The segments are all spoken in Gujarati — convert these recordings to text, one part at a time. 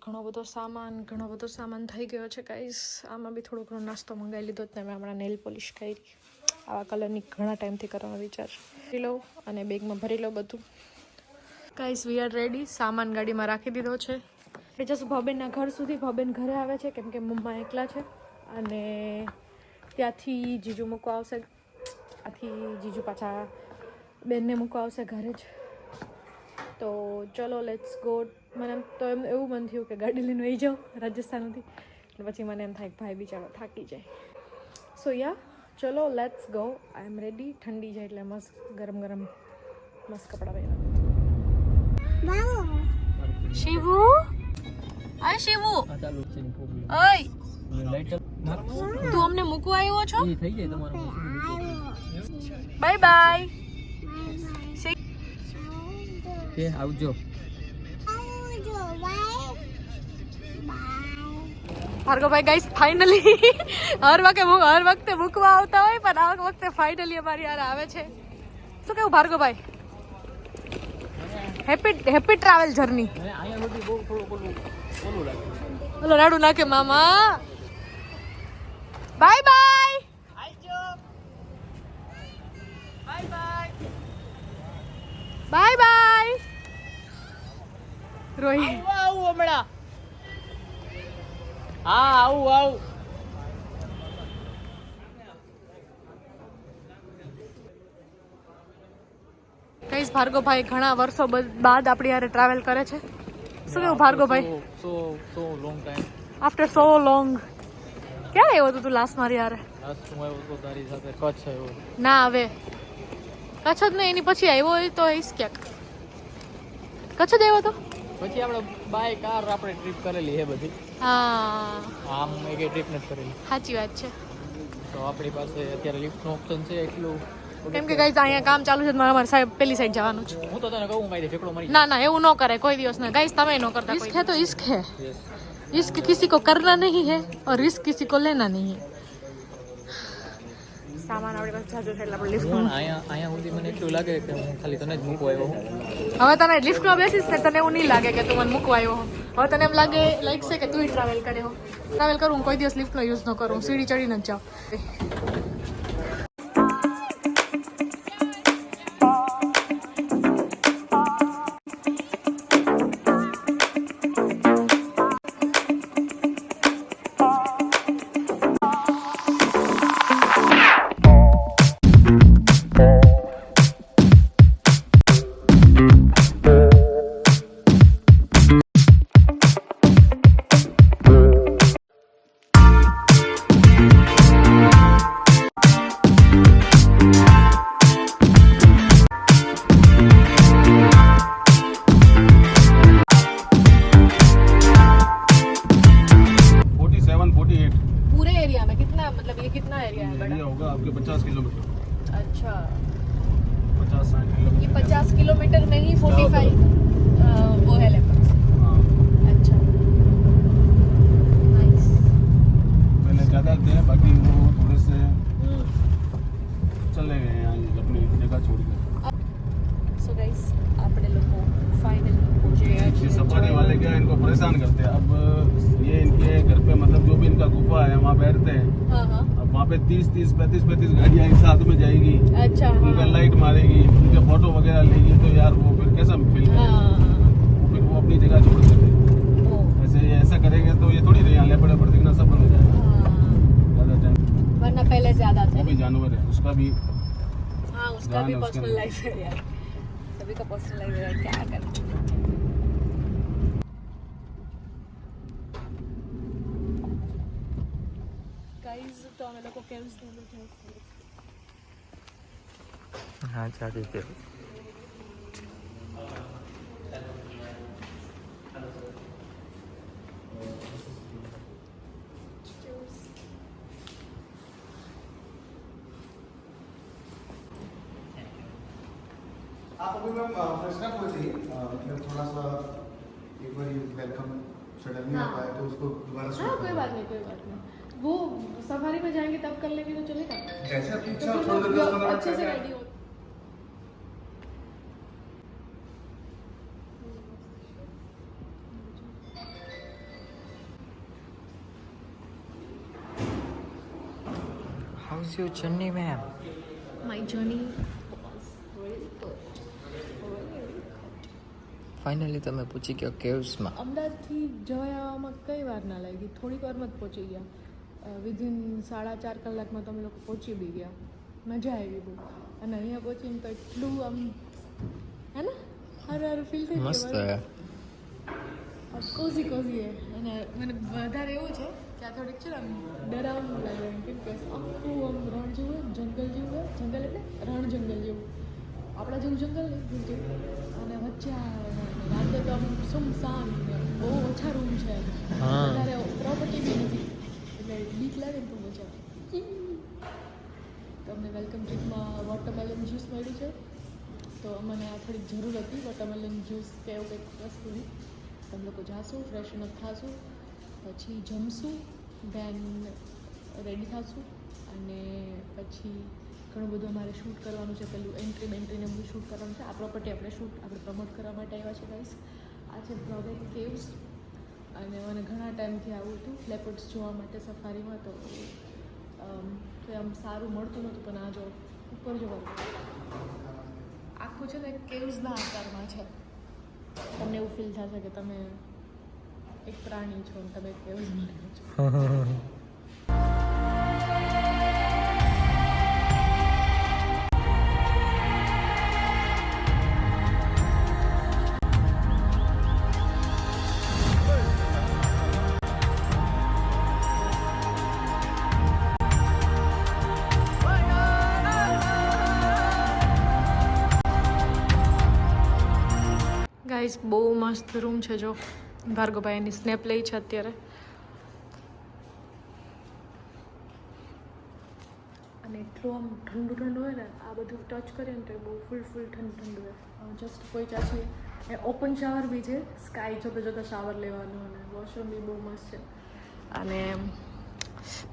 ઘણો બધો સામાન થઈ ગયો છે ગાઈસ. આમાં બી થોડો ઘણો નાસ્તો મંગાવી લીધો ને મેં હમણાં નેલ પોલિશ કરી. આવા કલરની ઘણા ટાઈમથી કરવાનો વિચાર કરી લઉં અને બેગમાં ભરી લઉં બધું. Guys we are ready. સામાન ગાડીમાં રાખી દીધો છે. એ જશું ભાબેનના ઘર સુધી. ભાબેન ઘરે આવે છે કેમ કે મમ્મા એકલા છે અને ત્યાંથી જીજુ મૂકવા આવશે. આથી જીજુ પાછા બેનને મૂકવા આવશે ઘરે જ. તો ચલો લેટ્સ ગો. મને તો એવું મન થયું કે ગાડી લઈને વહી જાઉં રાજસ્થાનથી. પછી મને એમ થાય કે ભાઈ બિચારો થાકી જાય. સો યા ચલો let's go. I am ready. ઠંડી જાય એટલે મસ્ત ગરમ મસ્ત કપડાં પહેરવા. શિવુ અય શિવુ ઓય તું અમને મૂકવા આવ્યો છો? Bye bye. કે આવજો. ભાર્ગવભાઈ ગાઈસ ફાઇનલી હર વખતે મૂકવા આવતા હોય પણ આ વખતે ફાઇનલી અમારી યાર આવે છે. શું કેવું ભાર્ગવભાઈ? Happy travel journey. બોલો રાડુ નાખે મામા. Bye bye. Bye bye. રોહી આવું હમણાં. હા આવું. કઈશ ભાર્ગવભાઈ ઘણા વર્ષો બાદ આપણી યારે ટ્રાવેલ કરે છે. શું કેવું ભાર્ગવભાઈ? સો લોંગ ટાઈમ. આફ્ટર સો લોંગ. ક્યારે આવ્યો તું લાસ્ટ મારી યારે? લાસ્ટ હું આવ્યો તો તારી સાથે કચ્છ આવ્યો. ના હવે કચ્છ જ નહીં, એની પછી આવ્યો હોય તો આવીશ ક્યાંક. કચ્છ જ આવ્યો તો પછી આપણે બાય કાર આપણે ટ્રીપ કરેલી છે બધી. હા આમ એક ટ્રીપ નથી કરેલી. સાચી વાત છે. તો આપણી પાસે અત્યારે લિફ્ટનો ઓપ્શન છે એટલું. કેમ કે ગાઈસ અહીંયા કામ ચાલુ છે, મારે સાહેબ પેલી સાઈડ જવાનું છે. હું તો તને કહું મારી ઠેકડો મારી. ના એવું ન કરે કોઈ દિવસ ના ગાઈસ. તમે ન કરતા. ઇશ્ક है तो इश्क है. इश्क किसी को करना नहीं है और रिस्क किसी को लेना नहीं है. સામાન આપણી પાસે જાજો છે એટલે આપણે લિફ્ટમાં અહીંયા સુધી મને એટલું લાગે કે હું ખાલી તને જ મૂકવા આવ્યો હું. હવે તને લિફ્ટમાં બેસીશ ને તને એવું નહીં લાગે કે તું મને મૂકવા આવ્યો. હવે તને એમ લાગશે કે તું ટ્રાવેલ કર્યો. ટ્રાવેલ કરું કોઈ દિવસ લિફ્ટનો યુઝ ન કરું. સીડી ચડીને જ જાઉં. आपके 50 किलोमीटर. अच्छा 50-60 किलोमीटर. ये 50 किलोमीटर में ही 45 वो है लेपर्स. अच्छा नाइस. पहले ज़्यादा थे बाकी वो थोड़े से चले गए यहाँ अपनी जगह छोड़ के. सो गाइस आपने लोगों फाइनली पहुंच गए. ये सफारी वाले क्या इनको परेशान करते हैं. अब ये इनके घर पे मतलब जो भी इनका गुफा है वहाँ बैठते हैं. हाँ अब वहाँ पे 30-35 गाड़ियाँ एक साथ में जाएगी. अच्छा उनका लाइट मारेगी, उनके फोटो वगैरह लेगी तो यार वो फिर कैसा फील करेगा. फिर वो अपनी जगह छोड़ देते हैं. ऐसा करेंगे तो ये थोड़ी यहाँ लेपड़े पड़ दिखना सब बंद हो जाएगा. ज़्यादा टाइम वरना पहले ज्यादा था. वो भी जानवर है उसका भी. हाँ उसका भी पर्सनल लाइफ है यार. सभी का पर्सनल लाइफ है. क्या करें गाइस. तो हम लोग को केव्स में बैठे हैं. हाँ चाहते थे. आप अभी मैम फ्रेशनअप हो जाइए. मतलब थोड़ा सा एक बार वेलकम सडनली आ पाए तो उसको दोबारा हाँ कोई बात नहीं वो सफारी में जाएंगे तब कर लेंगे तो चलेगा. जैसे आपकी तो इच्छा हो. फिर थोड़ी देर 10-15 मिनट अच्छे से पहले रेडी हो. How's your journey, ma'am? My journey was very good. Finally તમે પૂછી ગયો કેવ્સમાં. અમદાવાદથી જવા આવવામાં કઈ વાર ના લાગી, થોડીક વારમાં જ પહોંચી ગયા. વિધિન 4.5 કલાકમાં તમે લોકો પહોંચી બી ગયા. મજા આવી બહુ. અને અહીંયા પહોંચીને તો એટલું આમ હે ને હારું ફીલ થઈ મસ્ત હે. કોઝી હે. અને મને વધારે એવું છે કે આ થોડીક છે ને આમ ડરાવનું લાગે એમ, કેમ કે આખું આમ રણ જેવું જંગલ જેવું જંગલ એટલે રણ જંગલ જેવું આપણા જેવું જંગલ નહીં જેવું. અને વચ્ચે રાતે તો આમ સુમસામ બહુ ઓછા રૂમ છે, વધારે પ્રોપર્ટી બી નથી એટલે બીક લાગે ને તો મજા આવે. તમને વેલકમ ડ્રિંકમાં વોટરમેલન જ્યુસ મળ્યું છે, તો મને આ થોડીક જરૂર હતી વોટરમેલન જ્યુસ કે એવું કંઈક વસ્તુની. તમે લોકો જાશું, ફ્રેશન અપ થાશું, પછી જમશું, દેન રેડી થાશું, અને પછી ઘણું બધું અમારે શૂટ કરવાનું છે. પેલું એન્ટ્રી બેન્ટ્રીને બધું શૂટ કરવાનું છે. આ પ્રોપર્ટી આપણે પ્રમોટ કરવા માટે આવ્યા છે ગાઈસ. આ છે બ્રોગેન કેવ્સ, અને મને ઘણા ટાઈમથી આવું હતું લેપર્ડ્સ જોવા માટે સફારીમાં. તો આમ સારું મળતું નહોતું, પણ આ જો ઉપર જોવાનું આખું છે ને કેવ્સના આકારમાં છે. તમને એવું ફીલ થશે કે તમે એક પ્રાણી છો અને તમે કેવ્સમાં રહો છો. ગાઈસ બહુ મસ્ત રૂમ છે. જો ભાર્ગવભાઈ એની સ્નેપ લઈ છે અત્યારે. અને એટલું આમ ઠંડુ ઠંડુ હોય ને, આ બધું ટચ કરીએ ને તો બહુ ફૂલ ઠંડુ હોય. જસ્ટ કોઈ ચાચી એ ઓપન શાવર બી છે, સ્કાય જોતા શાવર લેવાનું, અને વોશરૂમ બી બહુ મસ્ત છે. અને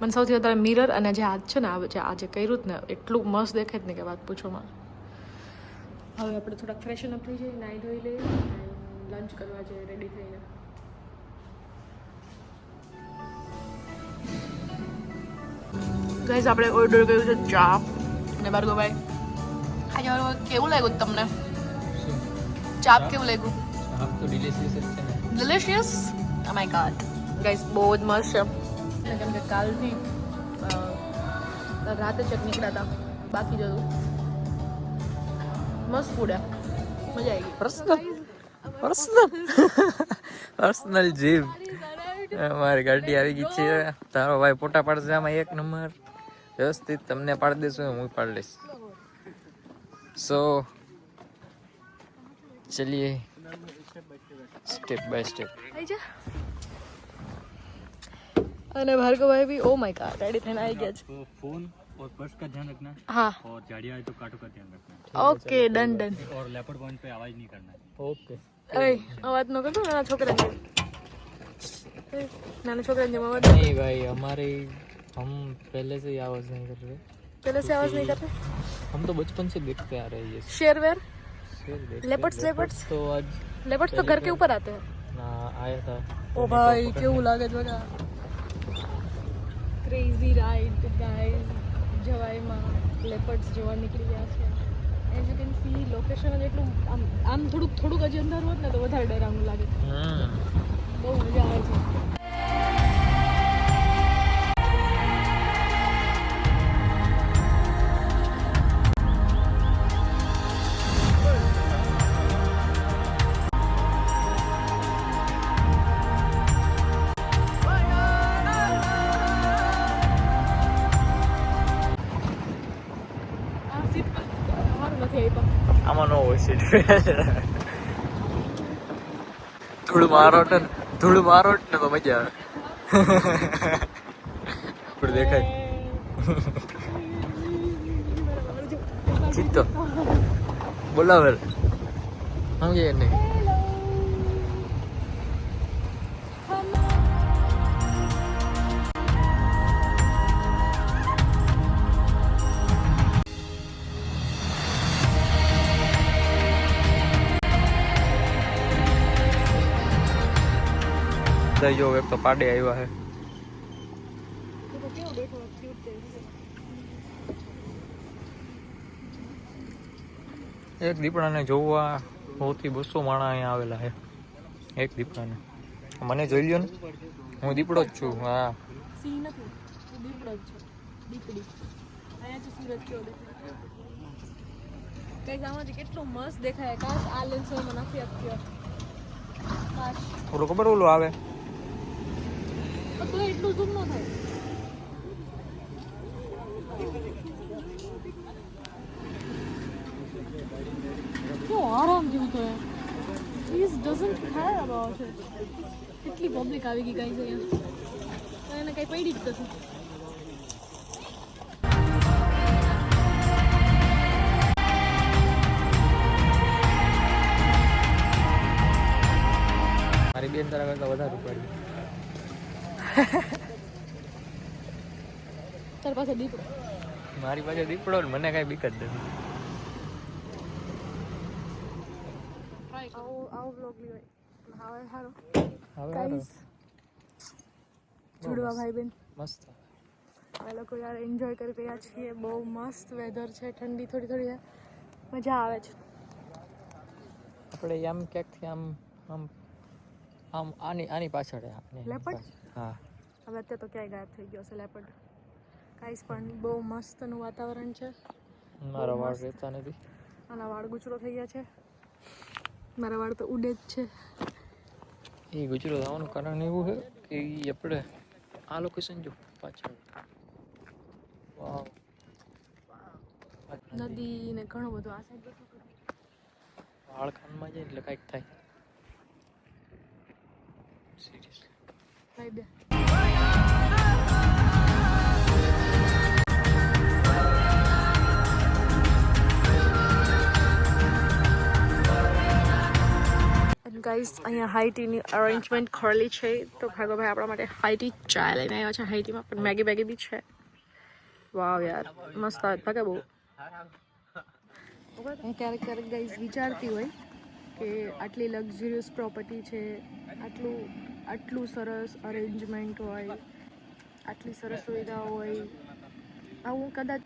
મને સૌથી વધારે મિરર અને જે હાથ છે ને આ જે કર્યું જ ને એટલું મસ્ત દેખાય જ ને કે વાત પૂછોમાં. હવે આપણે થોડાક ફ્રેશન અપ થઈ જઈએ, નાહી ધોઈ લઈએ, લંચ કરવા જઈએ રેડી થઈને. ગાઈસ આપણે ઓર્ડર કર્યું છે ચા. અને ભાર્ગવભાઈ આજે કેવું લાગ્યું તમને? ચાપ કેવું લાગ્યું? આપ તો ડિલિશિયસ જ છે ને. Delicious? Oh my God guys બહુ જ મસ્ત છે. કેમ કે કાલથી રાતે ચેક નીકળ્યા હતા, બાકી જતું મસ્ત ફૂડ હે, મજા આવી ગઈ. Personal gym. અમારી ગાડી આવી ગઈ છે. તારો ભાઈ ફોટા પાડશે આમાં એક નંબર વ્યવસ્થિત. તમને પાડી દેશું, હું પાડી લઈશ. સો ચલિए स्टेप बाय स्टेप. અને ભાર્ગવભાઈ भी ओ माय गॉड रेडी થઈને આવી ગયા છે. फोन और पर्स का ध्यान रखना है हाँ और झाड़ियाँ आए तो कांटों का ध्यान रखना है ओके डन और लेपर्ड पॉइंट पे आवाज नहीं करना है. ओके. એ અવાજ ન કરતો નાના છોકરાને. નાના છોકરાને જેમ અવાજ नहीं भाई, हमारे हम पहले से ही आवाज नहीं कर रहे. पहले से आवाज नहीं करते. हम तो बचपन से देखते आ रहे हैं ये शेर वेर शेर देखते. लेपर्ड्स तो आज लेपर्ड्स तो घर के ऊपर आते हैं. ना आया था. ओ भाई કેવું લાગે છે બકા. Crazy ride guys. જવાઈમાં લેપર્ડ્સ જોવા નીકળી ગયા છે. As you can see location જ એટલું આમ થોડુંક હજી અંદર હોત ને તો વધારે ડરાવનું લાગે. બહુ મજા આવે છે. આ સીટ પર સારું નથી આપ્યા. આમાં નો હોય સીટ. ધૂળ મારો ને તો મજા આવે. પણ દેખાય ચિત્તો બોલાવે સમજે નહીં. જો એક તો પાડે આવ્યા હે. કેવો બેઠો ક્યુટ છે. એક દીપડાને જોવા 100 થી 200 માણસ અહીંયા આવેલા છે એક દીપડાને. મને જોઈ લ્યો ને, હું દીપડો જ છું. હા, સિંહ નથી, દીપડો જ છે, દીપડી. અહીંયાથી સુરત કેવો દેખાય કઈ આમાંથી કેટલું મસ્ત દેખાય. કાશ આ લેન્સ એમાં નાખી આપતી. કાશ ઓલું ખબર ઓલું આવે તો એટલું ઝૂમ ન થાય. કેવો આરામ જેવું તો please doesn't care about it. કેટલી પબ્લિક આવી ગઈ ગાઈઝ અહીંયા, એને કઈ પડી જ નથી. મારી બેન તારા કરતા વધારે ઉપાડી. તાર પાસે દીપડો. મારી પાસે દીપડો ને મને કઈ બીક જ નથી. આવો બ્લોગ લ્યો હવે સારો હવે ગાઈઝ. જોડવા ભાઈ બેન મસ્ત. અમે લોકો યાર એન્જોય કરી રહ્યા છીએ. બહુ મસ્ત વેધર છે, ઠંડી થોડી થોડી છે, મજા આવે છે. આપણે આમ ક્યાંકથી આમ આમ આમ આની પાછળ લેપર્ડ? હા, હવે અત્યારે તો ક્યાંય ગાયબ થઈ ગયો છે લેપર્ડ. કાંઈ પણ બહુ મસ્તનું વાતાવરણ છે. મારા વાળ રહેતા નથી. આના વાળ ગુચરો થઈ ગયા છે. મારા વાળ તો ઉડે જ છે. એ ગુજરો થવાનું કારણ એવું છે કે ઈ આપણે આ લોકેશન જો પાછળ વાવ નદી ને ઘણું બધું આ સાઈડ વાળ ખાનમાં જાય એટલે કાંઈક થાય. સિરિયસલી ભાઈ બે ગાઈઝ અહીંયા હાઈ ટીની અરેન્જમેન્ટ કરેલી છે. તો ભાગોભાઈ આપણા માટે હાઈ ટી ચા લઈને આવ્યા છે. હાઈ ટીમાં પણ મેગી બેગી બી છે. વાવ યાર મસ્ત આવે ભાગે બહુ. હું ક્યારેક ક્યારેક ગાઈઝ વિચારતી હોય કે આટલી લક્ઝરિયસ પ્રોપર્ટી છે, આટલું સરસ અરેન્જમેન્ટ હોય, આટલી સરસ સુવિધાઓ હોય, હું કદાચ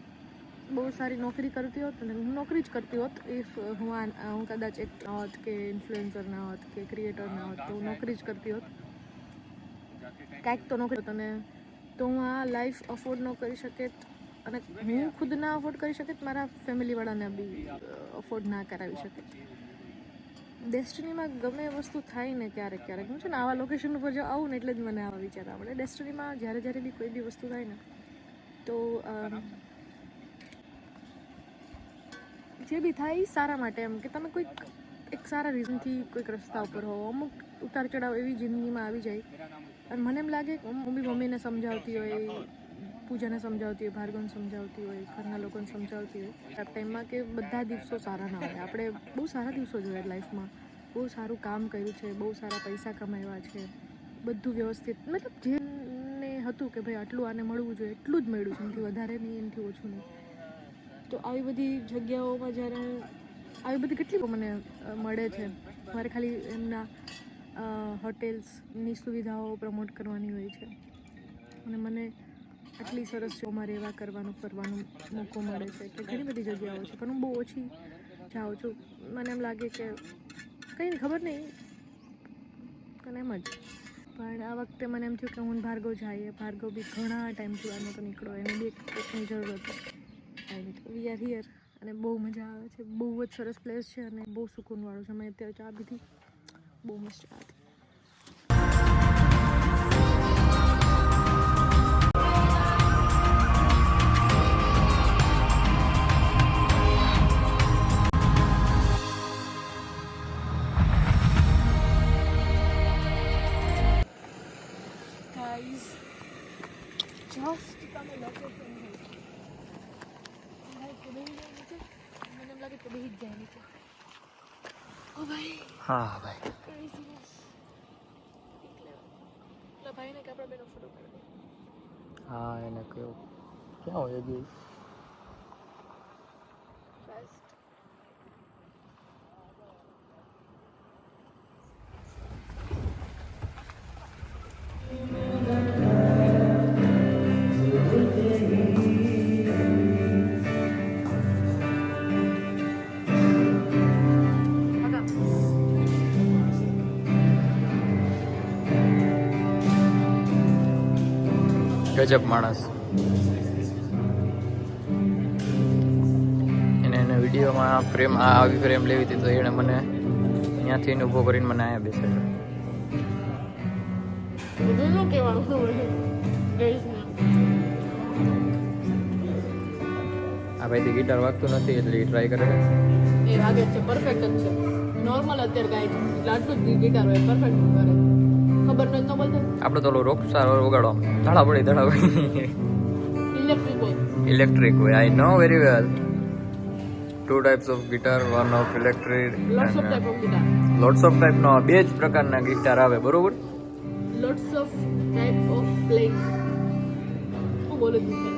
બહુ સારી નોકરી કરતી હોત ને, હું નોકરી જ કરતી હોત. ઇફ હું કદાચ એક્ટર ના હોત કે ઇન્ફ્લુએન્સર ના હોત કે ક્રિએટર ના હોત, તો હું નોકરી જ કરતી હોત. કાંઈક તો નોકરી હોત અને તો હું આ લાઈફ અફોર્ડ ન કરી શકે, અને હું ખુદ ના અફોર્ડ કરી શકે, મારા ફેમિલીવાળાને બી અફોર્ડ ના કરાવી શકે. ડેસ્ટિનીમાં ગમે એ વસ્તુ થાય ને ક્યારેક ક્યારેક હું છે ને આવા લોકેશન ઉપર જો આવું ને એટલે જ મને આવા વિચાર આવડે. ડેસ્ટિનીમાં જ્યારે બી કોઈ બી વસ્તુ થાય ને તો જે બી થાય એ સારા માટે, એમ કે તમે કોઈક એક સારા રીઝનથી કોઈક રસ્તા ઉપર હો. અમુક ઉતાર ચઢાવ એવી જિંદગીમાં આવી જાય અને મને એમ લાગે કે હું બી મમ્મીને સમજાવતી હોય, પૂજાને સમજાવતી હોય, ભાર્ગવને સમજાવતી હોય, ઘરના લોકોને સમજાવતી હોય આ ટાઈમમાં કે બધા દિવસો સારા ના હોય. આપણે બહુ સારા દિવસો જોયા લાઈફમાં, બહુ સારું કામ કર્યું છે, બહુ સારા પૈસા કમાવ્યા છે, બધું વ્યવસ્થિત, મતલબ જેને હતું કે ભાઈ આટલું આને મળવું જોઈએ એટલું જ મળ્યું છે, એનાથી વધારે નહીં, એનાથી ઓછું નહીં. તો આવી બધી જગ્યાઓમાં જ્યારે આવી બધી કેટલી મને મળે છે, મારે ખાલી એમના હોટેલ્સની સુવિધાઓ પ્રમોટ કરવાની હોય છે અને મને આટલી સરસ શોમાં રહેવા કરવાનું ફરવાનો મોકો મળે છે કે ઘણી બધી જગ્યાઓ છે, પણ હું બહુ ઓછી જાઉં છું. મને એમ લાગે કે કંઈ ખબર નહીં પણ એમ જ. પણ આ વખતે મને એમ થયું કે હું ભાર્ગવ જઈએ. ભાર્ગવ બી ઘણા ટાઈમથી વાર નહોતો નીકળો, એને બી એકની જરૂર હતી. એન્ડ વી આર હિયર અને બહુ મજા આવે છે. બહુ જ સરસ પ્લેસ છે અને બહુ સુકૂનવાળું છે. મેં અત્યારે ચા પીધી, બહુ મસ્ત ચા હતી. Guys, just તમે લોકેશન મને એમ લાગે તો બેહી જ જાય નીચે. ઓ ભાઈ, હા ભાઈ, ક્રેઝીનેસ. એટલે ભાઈને કે આપણે બેનો ફોટો પાડી દઈએ. હા એને કહ્યું ક્યાં હોય ગઈ. Best. ગજબ માણસ. એને વિડીયોમાં ફ્રેમ આવી ફ્રેમ લેવી હતી તો એણે મને ત્યાંથી ઊભો કરીને મને અહીંયા બેસાડ્યો. બધું ન કહેવાનું આ ભાઈ ગિટાર વાગતું નથી એટલે એ ટ્રાય કરે. એ વાગે છે પરફેક્ટ જ છે નોર્મલ અત્યારે ગાય છે એટલે આટલું જ ગિટાર હોય પરફેક્ટ કરે ખબર નથી ન બોલતો આપણે તો રોક સાર વગાડો ધડા પડી ઇલેક્ટ્રિક હોય ઇલેક્ટ્રિક હોય. I know very well. 2 types of guitar, one of electric. Lots of type of guitar lots of type નો બે જ પ્રકારના ગિટાર આવે બરોબર. Lots of type of playing હું બોલું છું